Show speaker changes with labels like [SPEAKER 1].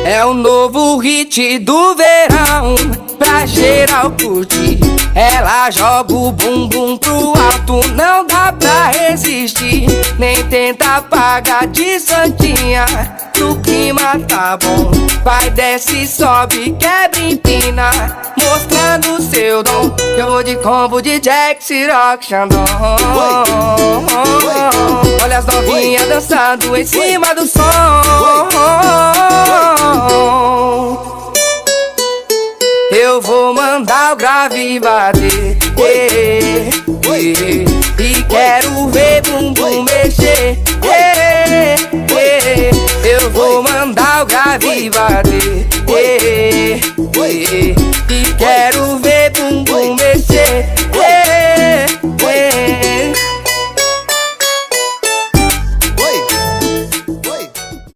[SPEAKER 1] É o novo hit do verão, pra geral curtir. Ela joga o bumbum pro alto, não dá pra resistir. Nem tenta apagar de santinha, o clima tá bom. Vai, desce, sobe, quebra, empina, mostrando seu dom. Eu vou de combo de Jack, Ciroc, Xandão. Olha as novinhas dançando em cima do som. Eu vou mandar o grave bater, e quero ver bumbum mexer, eu vou mandar o grave bater,